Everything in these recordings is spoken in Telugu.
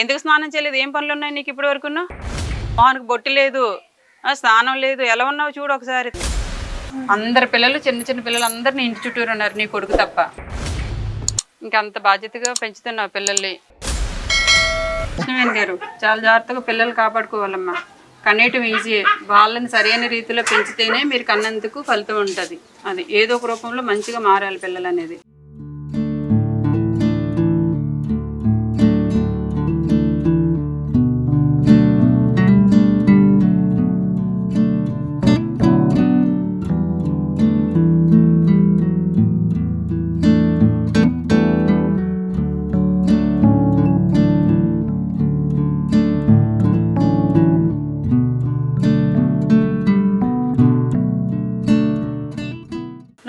ఎందుకు స్నానం చేయలేదు? ఏం పనులు ఉన్నాయి నీకు ఇప్పటి వరకు? మోహన్కి బొట్టు లేదు, స్నానం లేదు, ఎలా ఉన్నావు చూడు ఒకసారి. అందరు పిల్లలు, చిన్న చిన్న పిల్లలు అందరు నీ ఇంటి చుట్టూరు ఉన్నారు, నీ కొడుకు తప్ప. ఇంకంత బాధ్యతగా పెంచుతున్నావు పిల్లల్ని. కృష్ణవేణి గారు, చాలా జాగ్రత్తగా పిల్లలు కాపాడుకోవాలమ్మా. కనేయటం ఈజీ, వాళ్ళని సరైన రీతిలో పెంచితేనే మీరు కన్నందుకు ఫలితం ఉంటుంది. అది ఏదో ఒక రూపంలో మంచిగా మారాలి పిల్లలు అనేది.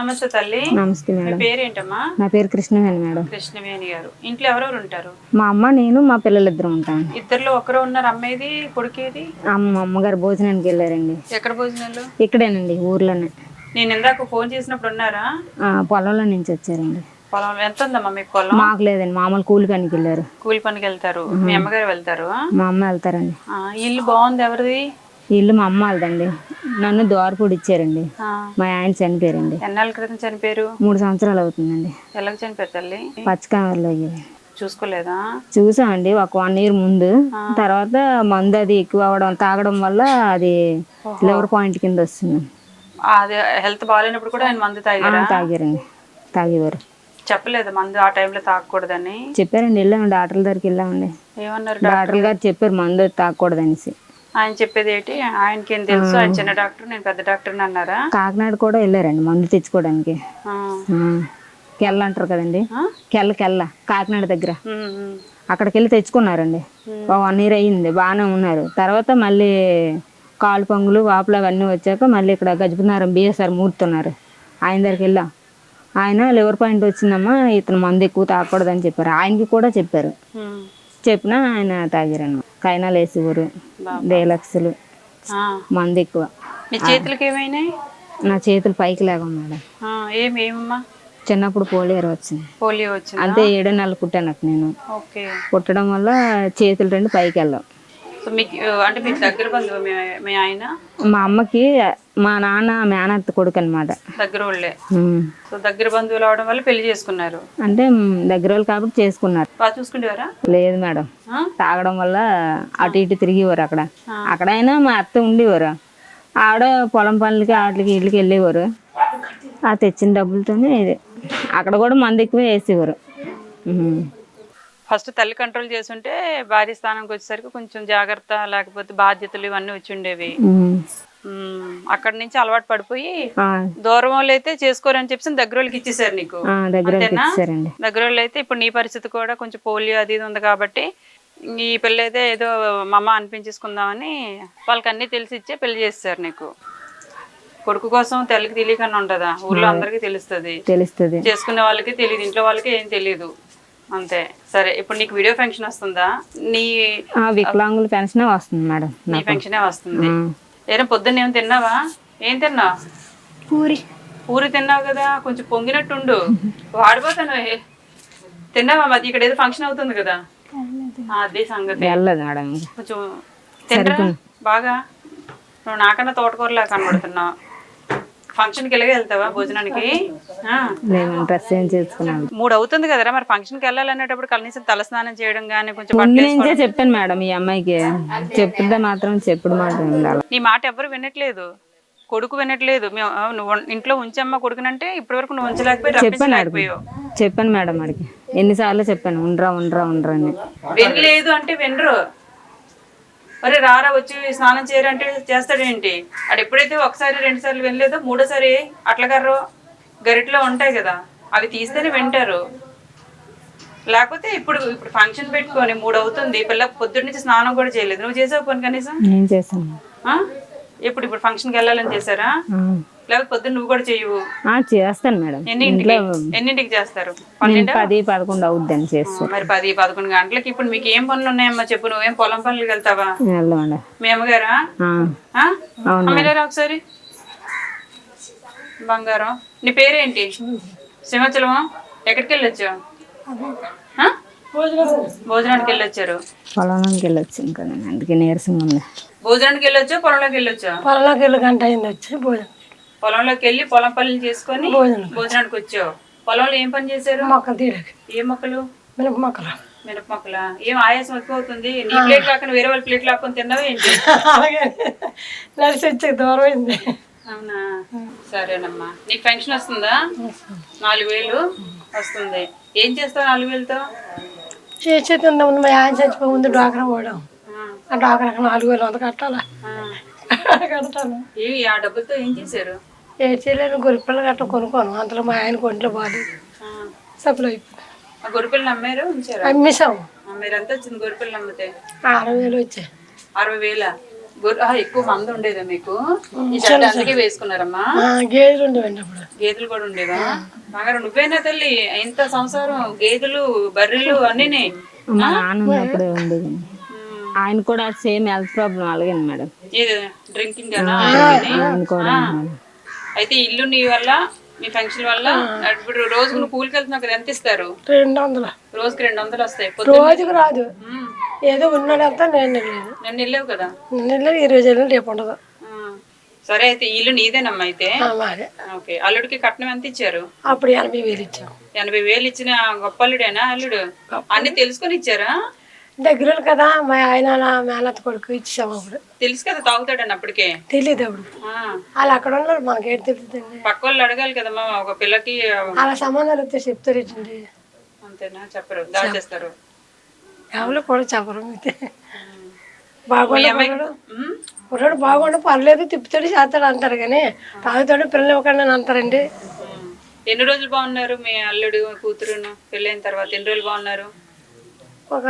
నమస్తే తల్లి. నమస్తే మేడం. పేరేంటమ్మా? నా పేరు కృష్ణవేణి మేడం. కృష్ణవేణి గారు, ఇంట్లో ఎవరెవరు ఉంటారు? మా అమ్మ, నేను, మా పిల్లలు ఇద్దరు ఉంటాం. ఇద్దరులో ఒకరు ఉన్నారు. అమ్మేది, కొడుకేది? అమ్మగారు భోజనానికి వెళ్ళారండి. ఎక్కడ భోజనాలు? ఇక్కడేనండి, ఊర్లోనే. నేను ఇందాక ఫోన్ చేసినప్పుడు ఉన్నారా? పొలంలో నుంచి వచ్చారండి. పొలం ఎంత ఉందమ్మా మీకు పొలం? మాకు లేదండి, మామూలు కూలి పనికి వెళ్ళారు. కూలి పనికి వెళ్తారు. మీ అమ్మగారు వెళ్తారు? మా అమ్మ వెళ్తారండి. ఇల్లు బాగుంది, ఎవరిది? ఇల్లు మా అమ్మ వాళ్ళదండి. నన్ను దోరపూడి ఇచ్చారండి. మా ఆయన చనిపోయారండి. ఎన్నాళ్ళ క్రితం చనిపోయారు? 3 సంవత్సరాలు అవుతుందండి. ఎలాగ చనిపోయారు తల్లి? పచ్చకామర్లో అయ్యేది. చూసుకోలేదా? చూసామండి, ఒక 1 year ముందు. తర్వాత మందు అది ఎక్కువ అవడం, తాగడం వల్ల అది లివర్ పాయింట్ కింద వస్తుంది. అది హెల్త్ బాగాలేనప్పుడు కూడా ఆయన మందు తాగారండి, తాగేవారు. చెప్పలేదు మందు ఆ టైంలో తాగకూడదని? చెప్పారండి, వెళ్ళామండి, డాక్టర్ల దగ్గరికి వెళ్ళామండి. ఏమన్నారు డాక్టర్ గారు? చెప్పారు మందు తాగకూడదు అనేసి. ఆయన చెప్పేది ఏంటి? ఆయనకి ఏం తెలుసు? ఆయన చిన్న డాక్టర్, నేను పెద్ద డాక్టర్ అన్నారా? కాకినాడ కూడా వెళ్ళారండి మందు తెచ్చుకోవడానికి. కెల్ల అంటారు కదండి, కెల్ల కాకినాడ దగ్గర. అక్కడికి వెళ్ళి తెచ్చుకున్నారండి. 1 year అయ్యింది, బాగానే ఉన్నారు. తర్వాత మళ్ళీ కాలు పొంగులు, వాపులు అవన్నీ వచ్చాక మళ్ళీ ఇక్కడ గజపతినగరం బిఎస్ఆర్ మూర్తున్నారు, ఆయన దగ్గరికి వెళ్ళాం. ఆయన లివర్ పాయింట్ వచ్చిందమ్మా, ఇతను మందు ఎక్కువ తాగకూడదని చెప్పారు. ఆయనకి కూడా చెప్పారు. చెప్పినా ఆయన తాగారన్న. కైనాలు వేసేవారు, డేలక్స్లు, మందు ఎక్కువ. మీ చేతులకి ఏమైనాయి? నా చేతులు పైకి లేవు మేడం. ఏమేమమ్మా? చిన్నప్పుడు పోలియో వచ్చింది. పోలియో వచ్చింది అంతే, 7 నెలలు పుట్టానట్టు నేను. పుట్టడం వల్ల చేతులు 2 పైకి వెళ్ళాం. సో మీకు అంటే మీకు దగ్గర బంధువు మీ ఆయన? మా అమ్మకి మా నాన్న మేనత్త కొడుకు అనమాట. దగ్గర వాళ్ళే. సో దగ్గర బంధువులు అవడం వల్ల పెళ్లి చేసుకున్నారు. అంటే దగ్గర వాళ్ళు కాబట్టి చేసుకున్నారు. బాగా చూసుకుంటేవారా? లేదు మేడం, తాగడం వల్ల అటు ఇటు తిరిగేవారు. అక్కడైనా మా అత్త ఉండేవారు. ఆవిడ పొలం పనులకి వాటికి వీటికి వెళ్ళేవారు. ఆ తెచ్చిన డబ్బులతోనే అక్కడ కూడా మంది ఎక్కువ వేసేవారు. ఫస్ట్ తల్లి కంట్రోల్ చేసుంటే భార్య స్థానానికి వచ్చేసరికి కొంచెం జాగ్రత్త, లేకపోతే బాధ్యతలు ఇవన్నీ వచ్చి ఉండేవి. అక్కడి నుంచి అలవాటు పడిపోయి దూరం వాళ్ళు అయితే చేసుకోరని చెప్పి దగ్గర వాళ్ళకి ఇచ్చేసారు నీకు. దగ్గర వాళ్ళు అయితే ఇప్పుడు నీ పరిస్థితి కూడా కొంచెం పోలియో అది ఇది ఉంది కాబట్టి ఈ పిల్ల అయితే ఏదో మమ్మ అనిపించేసుకుందామని వాళ్ళకి అన్ని తెలిసి ఇచ్చే పెళ్లి చేస్తారు నీకు. కొడుకు కోసం తల్లికి తెలియకన్నా ఉంటుందా? ఊర్లో అందరికీ తెలుస్తుంది, చేసుకునే వాళ్ళకి తెలియదు, ఇంట్లో వాళ్ళకి ఏం తెలియదు, అంతే. సరే, ఇప్పుడు నీకు వీడియో ఫంక్షన్ వస్తుందా? నీ వికలాంగుల పెన్షన్ వస్తుంది మేడం. నీ పెన్షనే వస్తుంది. ఏదో పొద్దున్న ఏం తిన్నావా? ఏం తిన్నావు? పూరి తిన్నావు కదా, కొంచెం పొంగినట్టుండు, వాడిపోతాను. తిన్నావా? మరి ఇక్కడ ఏదో ఫంక్షన్ అవుతుంది కదా, అదే సంగతి. కొంచెం తినరా బాగా. నువ్వు నాకన్నా తోటకూరలా కనబడుతున్నావు. ఫంక్షన్కి వెళ్ళగా వెళ్తావా భోజనానికి? 3 అవుతుంది కదరా, మరి ఫంక్షన్కి వెళ్ళాలనేటప్పుడు కనీసం తలస్నానం చేయడం కానీ కొంచెం చెప్పాను మేడం. ఈ అమ్మాయికి చెప్తే మాత్రం చెప్పుడు మాట ఉండాలి. నీ మాట ఎవరు వినట్లేదు, కొడుకు వినట్లేదు. నువ్వు ఇంట్లో ఉంచమ్మా కొడుకునంటే ఇప్పటి వరకు నువ్వు ఉంచలేకపోయావు. చెప్పాను మేడం, అడిగి ఎన్నిసార్లు చెప్పాను, ఉండరా ఉండరా ఉండరా అని. వినలేదు అంటే వినరు. మరి రారా వచ్చి స్నానం చేయరంటే చేస్తాడేంటి? అది ఎప్పుడైతే 1 సారి 2 సార్లు వినలేదో 3వ సారి అట్లగారు గరిట్లో ఉంటాయి కదా, అవి తీస్తేనే వింటారు. లేకపోతే ఇప్పుడు ఫంక్షన్ పెట్టుకొని 3 అవుతుంది, పిల్ల పొద్దున్న నుంచి స్నానం కూడా చేయలేదు. నువ్వు చేసావు పని కనీసం? ఇప్పుడు ఫంక్షన్కి వెళ్ళాలని చేశారా? లేకపోతే పొద్దున్న నువ్వు కూడా చేయవు? చేస్తాను మేడం. ఎన్నింటికి చేస్తారు? 10-11 అవుద్దని చేస్తాను. మరి 10-11 గంటలకి ఇప్పుడు మీకు ఏం పనులు ఉన్నాయమ్మా చెప్పు. నువ్వేం పొలం పనులకి వెళ్తావా? మీ అమ్మగారా? అమ్మగారా? ఒకసారి బంగారం, నీ పేరేంటి? సింహాచలమా? ఎక్కడికి వెళ్ళొచ్చావు? భోజనానికి వెళ్ళొచ్చారు. పొలంలోకి వెళ్ళొచ్చాం కదా, అందుకే నీరసంగా ఉంది. భోజనానికి వెళ్ళొచ్చా, పొలంలోకి వెళ్ళొచ్చా? పొలంలోకి వెళ్ళి గంట అయింది వచ్చి భోజనం. పొలంలోకి వెళ్ళి పొలం పనులు చేసుకొని భోజనానికి వచ్చావు. పొలంలో ఏం పని చేశారు? మొక్కలు తీయడానికి. ఏ మొక్కలు? మినప మొక్కలు. మినప మొక్కలా? ఏం ఆయాసం ఎక్కువ అవుతుంది? నీ ప్లేట్ కాకుండా వేరే వాళ్ళ ప్లేట్ లాక్కొని తిన్నావా ఏంటి? అలాగే నడిచి వచ్చే దూరం అయింది. అవునా, సరేనమ్మా. నీకు పెన్షన్ వస్తుందా? 4,000 వస్తుంది. ఏం చేస్తావు 4,000తో? చేసేది ముందు మా ఆయన చచ్చిపోయి ముందు డ్వాక్రా పోవడం. ఆ డ్వాక్రాకి 4,000 కట్టాలా, కడతాను. ఆ డబ్బులతో ఏం చేశారు? ఏ చేయలేదు, గొరిపిల్లలు గట్ట కొనుక్కోను. అంతలో మా ఆయన ఒంట్లో బాగాలేదు, సప్లై అయిపోయింది. ఆ గొర్రెపిల్లని అమ్మారు, ఉంచారు? అమ్మేసాము. మీరు ఎంత వచ్చింది గొర్రెపిల్లని అమ్మితే? 60,000 వచ్చాయి. 60,000? ఎక్కువ మంది ఉండేదా మీకు? అందుకే వేసుకున్నారమ్మా? గేదెలు ఉండేవండి అప్పుడు. గేదెలు కూడా ఉండేవా? బాగా నువ్వేనా తల్లి ఇంత సంసారం? గేదెలు, బర్రెలు అన్నీ మా నాన్న ఉన్నప్పుడే ఉండేది. ఆయన కూడా సేమ్ హెల్త్ ప్రాబ్లం అలాగే మేడం. డ్రింకింగ్ ఆయన కూడా. అయితే ఇల్లు నీ వల్ల, మీ ఫంక్షన్ వల్ల ఇప్పుడు రోజుకు నువ్వు కూలికి వెళ్తున్నావు కదా, ఎంత ఇస్తారు? 200. రోజుకి 200 వస్తాయి. రోజుకు రాదు, ఏదో ఉన్నాడు అంతా. నేను వెళ్ళలేదు. నన్ను వెళ్ళావు కదా? నిన్న వెళ్ళాను, 20 వెళ్ళి రేపు ఉండదు. సరే, అయితే ఇల్లు నీదేనమ్మా అయితే? మాదే. ఓకే. అల్లుడికి కట్నం ఎంత ఇచ్చారు? అప్పుడు 80,000 ఇచ్చాం. 80,000 ఇచ్చిన గొప్ప అల్లుడేనా అల్లుడు? అన్ని తెలుసుకొని ఇచ్చారా? దగ్గర కదా, మా ఆయన మేనత్త కొడుకు ఇచ్చాము. అప్పుడు తెలుసు కదా తాగుతాడని? అప్పటికే తెలియదు. అప్పుడు వాళ్ళు అక్కడ ఉన్నారు, మాకేం తెలియదండి. పక్క వాళ్ళు అడగాలి కదమ్మా, ఒక పిల్లకి అలా సంబంధాలు వస్తే చెప్తారు. ఇచ్చండి అంతేనా? చెప్పరు, దాచేస్తారు. ఎవరు కూడా చెప్పరు. అయితే బాగున్నాడు, కుర్రాడు బాగుండు, పర్లేదు, తిప్పుతాడు, చేస్తాడు అంటారు. కానీ తాగుతాడు, పిల్లలు ఇవ్వకండి అంటారండి. ఎన్ని రోజులు బాగున్నారు మీ అల్లుడు కూతురును? పెళ్ళైన తర్వాత ఎన్ని రోజులు బాగున్నారు? ఒక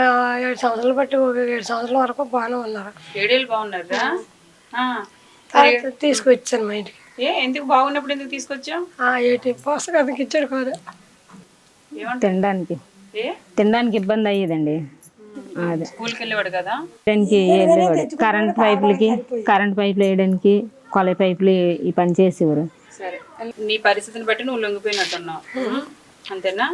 7 సంవత్సరాలు బట్టి, ఒక 7 సంవత్సరాల వరకు బాగానే ఉన్నారు. 7 ఏళ్ళు బాగున్నారా? తీసుకొచ్చాను మా ఇంటికి. ఎందుకు బాగున్నప్పుడు ఎందుకు తీసుకొచ్చావు? ఏంటి పోషకానికి ఇచ్చాడు కాదు, తినడానికి ఇబ్బంది అయ్యేదండి. అదే స్కూల్కి వెళ్ళేవాడు కదా, వెళ్ళేవాడు. కరెంట్ పైపులు వేయడానికి, కొలై పైపులు ఈ పని చేసేవారు. సరే, నీ పరిస్థితిని బట్టి నువ్వు లొంగిపోయినట్టున్నావు, అంతేనా?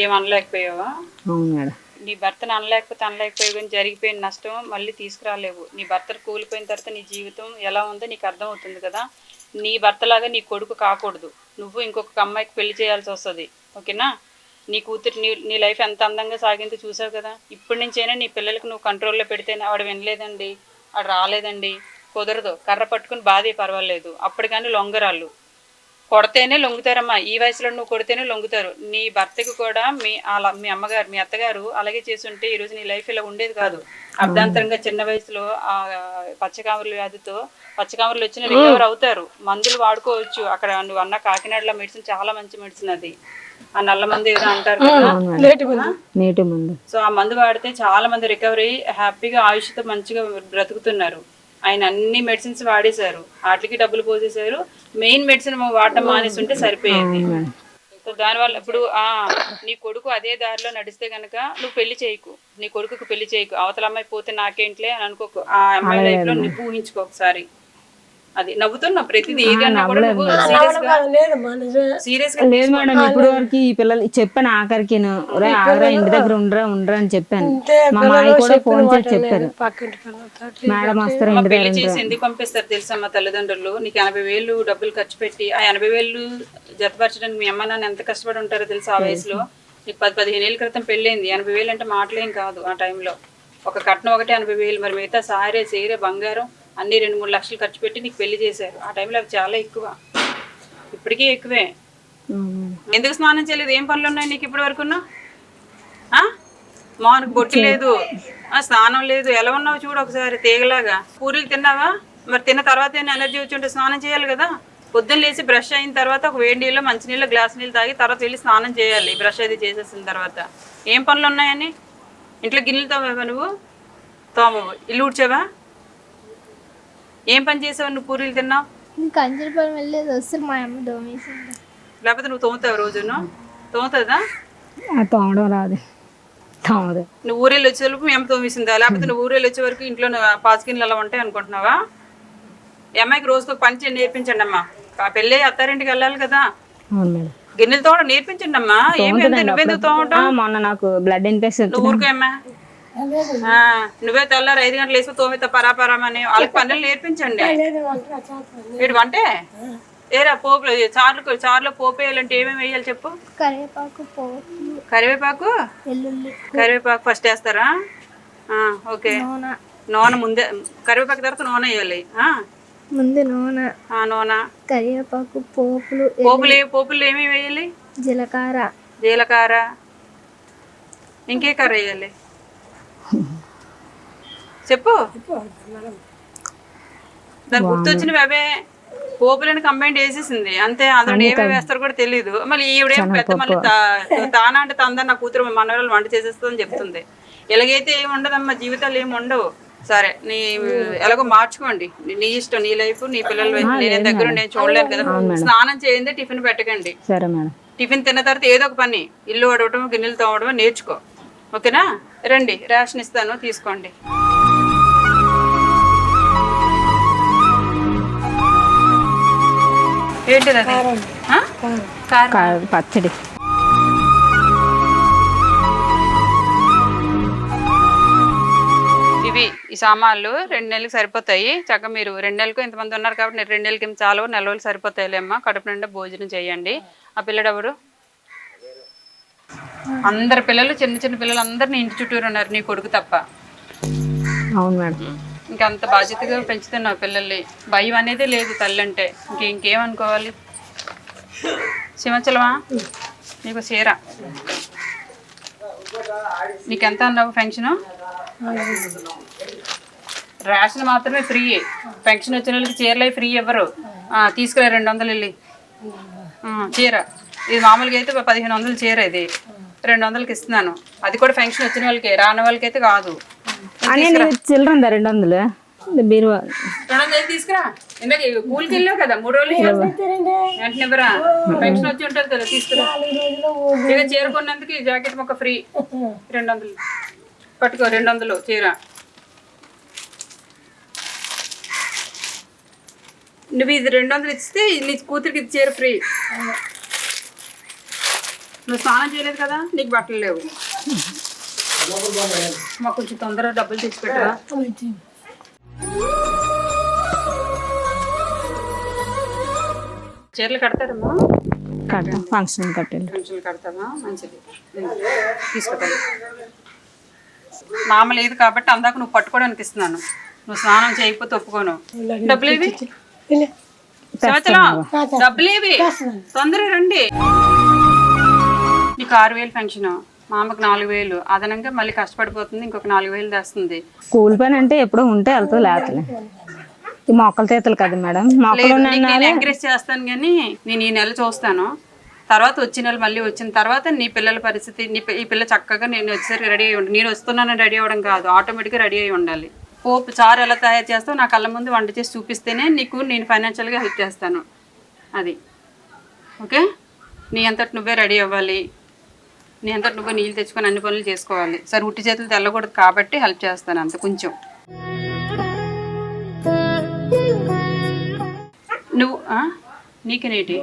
ఏం అనలేకపోయావా? అవును మేడం. నీ భర్తను అనలేకపోయావు, కానీ జరిగిపోయిన నష్టం మళ్ళీ తీసుకురాలేవు. నీ భర్త కూలిపోయిన తర్వాత నీ జీవితం ఎలా ఉందో నీకు అర్థం అవుతుంది కదా. నీ భర్తలాగా నీ కొడుకు కాకూడదు. నువ్వు ఇంకొక అమ్మాయికి పెళ్లి చేయాల్సి వస్తుంది, ఓకేనా? నీ కూతురు నీ లైఫ్ ఎంత అందంగా సాగిందో చూసావు కదా. ఇప్పటి నుంచైనా నీ పిల్లలకి నువ్వు కంట్రోల్లో పెడితేనే, ఆవిడ వినలేదండి, ఆవిడ రాలేదండి, కుదరదు, కర్ర పట్టుకుని బాధే పర్వాలేదు. అప్పుడు కానీ లొంగరాళ్ళు. కొడితేనే లొంగుతారమ్మా, ఈ వయసులో నువ్వు కొడితేనే లొంగుతారు. నీ భర్తకి కూడా మీ అమ్మగారు, మీ అత్తగారు అలాగే చేస్తుంటే ఈరోజు నీ లైఫ్ ఇలా ఉండేది కాదు. అర్ధాంతరంగా చిన్న వయసులో పచ్చకామర్ల వ్యాధితో పచ్చకామర్లు వచ్చిన రికవర్ అవుతారు. మందులు వాడుకోవచ్చు. అక్కడ నువ్వు అన్న కాకినాడలో మెడిసిన్ చాలా మంచి మెడిసిన్, అది ఆ నల్ల మందు ఏదో అంటారు కదా, నీటి మందు. సో ఆ మందు వాడితే చాలా మంది రికవర్ అయ్యి హ్యాపీగా ఆయుష్తో మంచిగా బ్రతుకుతున్నారు. ఆయన అన్ని మెడిసిన్స్ వాడేశారు, వాటికి డబ్బులు పోసేశారు. మెయిన్ మెడిసిన్ వాడటం మానేసి ఉంటే సరిపోయేది. సో దానివల్ల ఇప్పుడు నీ కొడుకు అదే దారిలో నడిస్తే గనక నువ్వు పెళ్లి చేయకు, నీ కొడుకుకి పెళ్లి చేయకు. అవతల అమ్మాయి పోతే నాకేంట్లే అని అనుకోకు. ఆ అమ్మాయి లైఫ్ లో నువ్వు ఊహించుకో ఒకసారి. అది నవ్వుతున్నావు ప్రతిదీ ఏదన్నా కూడా నువ్వు సీరియస్ గా లేదు మేడం. ఇప్పుడు వరకు ఈ పిల్లలు చెప్పాను, ఆఖరికి ఇంటి దగ్గర ఉండరా అని చెప్పాను. మా మాయ కూడా ఫోన్ చేసి చెప్పారు, మేడం వస్తారు ఇంటి పెళ్లి చేసి ఎందుకు పంపిస్తారు తెలుసా మా తల్లిదండ్రులు? నీకు 80,000 డబ్బులు ఖర్చు పెట్టి ఆ 80,000 జతపరచడానికి మీ అమ్మ నాన్న ఎంత కష్టపడి ఉంటారో తెలుసా? ఆ వయసులో నీకు 10-15 ఏళ్ళ క్రితం పెళ్ళైంది. 80,000 అంటే మాటలేం కాదు ఆ టైంలో. ఒక కట్నం ఒకటి 80,000, మరి మిగతా సారే చీరే బంగారం అన్ని 2-3 లక్షలు ఖర్చు పెట్టి నీకు పెళ్లి చేశారు. ఆ టైంలో అవి చాలా ఎక్కువ, ఇప్పటికీ ఎక్కువే. ఎందుకు స్నానం చేయలేదు? ఏం పనులు ఉన్నాయి నీకు ఇప్పటి వరకున్నా? మాకు బొట్టు లేదు, స్నానం లేదు, ఎలా ఉన్నావు చూడు ఒకసారి, తీగలాగా. పూరీలు తిన్నావా? మరి తిన్న తర్వాత ఎనర్జీ వచ్చి ఉంటే స్నానం చేయాలి కదా. పొద్దున్న లేచి బ్రష్ అయిన తర్వాత ఒక వేడి నీళ్ళు, మంచినీళ్ళు, గ్లాస్ నీళ్ళు తాగి తర్వాత వెళ్ళి స్నానం చేయాలి. బ్రష్ అది చేసేసిన తర్వాత ఏం పనులు ఉన్నాయని? ఇంట్లో గిన్నెలు తోమావా నువ్వు? తోమవు. ఇల్లు ఊడ్చావా? ఏం పని చేసావు నువ్వు? పూరీలు తిన్నావు? కంచెలపల్లి వెళ్ళేది వస్తే మా అమ్మ దోమేసింది. లేకపోతే నువ్వు తోముతావు రోజును? తోముతుందా? తోమడం రాదు. నువ్వు ఊరేళ్ళు వచ్చే వరకు మీ అమ్మ తోమేసిందా? లేకపోతే నువ్వు ఊరేళ్ళు వచ్చే వరకు ఇంట్లో పాచికిన్లు అలా ఉంటాయి అనుకుంటున్నావా? ఈ అమ్మాయికి రోజుకు ఒక పని నేర్పించండి అమ్మా. పెళ్ళి అత్తారింటికి వెళ్ళాలి కదా. గిన్నెలు తోమడం నేర్పించండి అమ్మా. ఏమైంది నువ్వెందుకు తోమటం? మొన్న నాకు బ్లడ్ ఇన్ఫెక్షన్ నువ్వు ఊరికేమ్మా నువ్వే తెల్లారు 5 గంటలు వేసి తోమితే పరాపరామని వాళ్ళకి పనులు నేర్పించండి. వీడు వంటే ఏరా పోపులు చారులో పోపు వేయాలంటే ఏమేమి వేయాలి చెప్పు. కరివేపాకు కరివేపాకు ఫస్ట్ వేస్తారా? ఓకే. నూనె ముందే, కరివేపాకు తర్వాత నూనె వేయాలి. ముందు నూనె, నూనె, కరివేపాకు, పోపులు. పోపులు ఏమేమి వేయాలి? జీలకర్ర, ఇంకే కర్ర వేయాలి చెప్పు. దానికి గుర్తొచ్చినవి అవే. పోపులని కంబైండ్ వేసేసింది అంతే. అందులో ఏమేమి వేస్తారో కూడా తెలియదు. మళ్ళీ ఈవిడేం పెద్ద మళ్ళీ తానా అంటే తందా నా కూతురు మనవరాలు వంట చేసేస్తుందని చెప్తుంది. ఎలాగైతే ఏమి ఉండదమ్మా, జీవితాలు ఏమి ఉండవు. సరే నీ ఎలాగో మార్చుకోండి, నీ ఇష్టం, నీ లైఫ్, నీ పిల్లల నేను దగ్గర నేను చూడలేను కదా. స్నానం చేయండి, టిఫిన్ పెట్టకండి. టిఫిన్ తిన్న తర్వాత ఏదో ఒక పని, ఇల్లు వడవటం, గిన్నెలు తోమడం నేర్చుకో. ఓకేనా? రండి, రేషన్ ఇస్తాను, తీసుకోండి. ఏంటిది అది? పచ్చడి. ఇవి ఈ సామాన్లు 2 నెలలకు సరిపోతాయి. చక్కగా మీరు 2 నెలలకు ఇంతమంది ఉన్నారు కాబట్టి 2 నెలలకి చాలు, 4 రోజులు సరిపోతాయిలేమ్మా. కడుపు నిండా భోజనం చేయండి. ఆ పిల్లడు ఎవరు? అందరు పిల్లలు, చిన్న చిన్న పిల్లలు అందరు నీ ఇంటి చుట్టూరు ఉన్నారు, నీ కొడుకు తప్ప. అవును మేడం. ఇంకంత బాధ్యతగా పెంచుతున్నావు పిల్లల్ని. భయం అనేది లేదు తల్లి అంటే. ఇంకేమనుకోవాలి? సింహాచలమా నీకు చీర, నీకెంత అన్నావు పెన్షను? రేషన్ మాత్రమే ఫ్రీ. పెన్షన్ వచ్చిన వాళ్ళకి చీరలు ఫ్రీ ఇవ్వరు. తీసుకురా 200 వెళ్ళి చీర. ఇది మామూలుగా అయితే 1500 చీర, ఇది 200కి ఇస్తున్నాను. అది కూడా పెన్షన్ వచ్చిన వాళ్ళకి, రాని వాళ్ళకి అయితే కాదు. చిల్లర 200 బీరువా 200 తీసుకురా. ఇందాక కూలికి వెళ్ళావు కదా 3 రోజులు, వెంటనే ఇవ్వరా? పెన్షన్ వచ్చి ఉంటుంది కదా, తీసుకురా. ఇక చీర కొన్నందుకు జాకెట్ మొక్క ఫ్రీ 200. పట్టుకో 200 చీర. నువ్వు ఇది 200 ఇస్తే నీ కూతురికి ఇది చీర ఫ్రీ. నువ్వు స్నానం చేయలేదు కదా, నీకు బట్టలు లేవు. మాకు కొంచెం తొందరగా డబ్బులు తెచ్చిపెట్టరా. చీరలు కడతారమ్మా? ఫంక్షన్ కట్టాలి. ఫంక్షన్ కడతామా? మంచిది, తీసుకుంటాను. నామ లేదు కాబట్టి అందాక నువ్వు పట్టుకోవడానికి ఇస్తున్నాను. నువ్వు స్నానం చేయకపోతే ఒప్పుకోను. డబ్బులు ఏవి? సంవత్సరం డబ్బులు ఏవి? తొందరగా రండి. నీకు 6000 పెన్షన్, మా అమ్మకి 4000 అదనంగా మళ్ళీ కష్టపడిపోతుంది, ఇంకొక 4000 తెస్తుంది. కూలి పని అంటే ఎప్పుడో ఉంటే వెళ్తుంది, లేకపోతే ఈ మొక్కల తీతలు కదా మేడం. నేను ఎంకరేజ్ చేస్తాను కానీ నేను ఈ నెల చూస్తాను. తర్వాత వచ్చే నెల మళ్ళీ వచ్చిన తర్వాత నీ పిల్లల పరిస్థితి, ఈ పిల్ల చక్కగా నేను వచ్చేసరికి రెడీ అయ్యి ఉండాలి. నేను వస్తున్నానని రెడీ అవ్వడం కాదు, ఆటోమేటిక్గా రెడీ అయ్యి ఉండాలి. పోపు చారు ఎలా తయారు చేస్తావు నా కళ్ళ ముందు వంట చేసి చూపిస్తేనే నీకు నేను ఫైనాన్షియల్గా హెల్ప్ చేస్తాను. అది ఓకే. నీ అంతటి నువ్వే రెడీ అవ్వాలి, నీ అంతటి నువ్వే నీళ్ళు తెచ్చుకొని అన్ని పనులు చేసుకోవాలి. సరే ఉట్టి చేతులు తెల్లకూడదు కాబట్టి హెల్ప్ చేస్తాను అంత కొంచెం. నువ్వు నీకేనేటి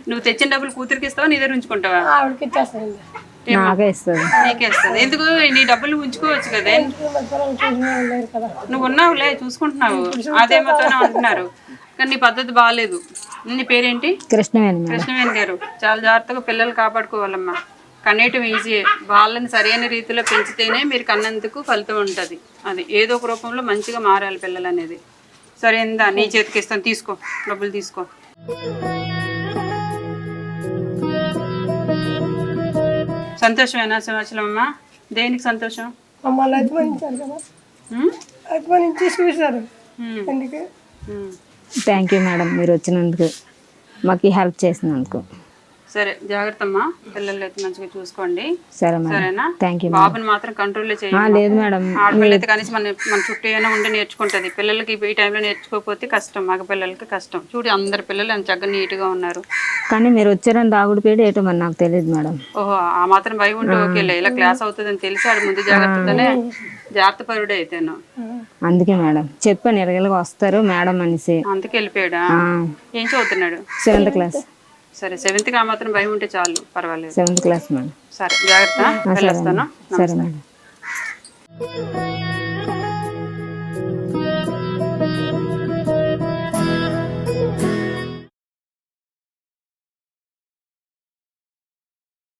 నువ్వు తెచ్చిన డబ్బులు కూతురికి ఇస్తావా, నీ దగ్గర ఉంచుకుంటావా? నీకే ఇస్తుంది. ఎందుకు? నీ డబ్బులు ఉంచుకోవచ్చు కదా, నువ్వు ఉన్నావులే చూసుకుంటున్నావు. అదేమో అంటున్నారు కానీ నీ పద్ధతి బాగాలేదు. నీ పేరేంటి? కృష్ణవేణి గారు. చాలా జాగ్రత్తగా పిల్లలు కాపాడుకోవాలమ్మా. కనేయటం ఈజీ, వాళ్ళని సరైన రీతిలో పెంచితేనే మీరు కన్నందుకు ఫలితం ఉంటుంది. అది ఏదో ఒక రూపంలో మంచిగా మారాలి పిల్లలు అనేది. సరే ఇందా నీ చేతికి ఇస్తాను, తీసుకో, డబ్బులు తీసుకో. సంతోషమేనా సింహాచలమ్మ? దేనికి సంతోషం? థ్యాంక్ యూ మేడం, మీరు వచ్చినందుకు, మాకు హెల్ప్ చేసినందుకు. సరే జాగ్రత్త అమ్మా, పిల్లలు అయితే మంచిగా చూసుకోండి. సరే మేడం, సరేనా? Thank you. బాబుని మాత్రం కంట్రోల్లో చేయండి. లేదు మేడం, ఆడపిల్ల అయితే కనీసం మన చుట్టూ అయినా ఉండి నేర్చుకుంటది. పిల్లలకి ఈ టైంలో నేర్చుకోకపోతే కష్టం, మగ పిల్లలకి కష్టం. చూడు అందరి పిల్లలు ఎంత చక్కగా నీట్గా ఉన్నారు. కానీ మీరు వచ్చారని దాగుడు పేరు ఏటో మరి నాకు తెలియదు మేడం. ఓహో, ఆ మాత్రం భయం ఉంటే ఓకేలే. ఇలా క్లాస్ అవుతుందని తెలిసి ఆడు ముందు జాగ్రత్తతోనే జాగ్రత్త పరుడే అయితేను. అందుకే మేడం చెప్పాను, ఎరగలుగా వస్తారు మేడం అనేసి. అందుకే వెళ్ళిపోయాడా? ఏం చదువుతున్నాడు? 7th class. సరే, 7th ఆ మాత్రం భయం ఉంటే చాలు, పర్వాలేదు. 7th class madam. సరే జాగ్రత్త, వెళ్ళొస్తాను. సరే మేడం.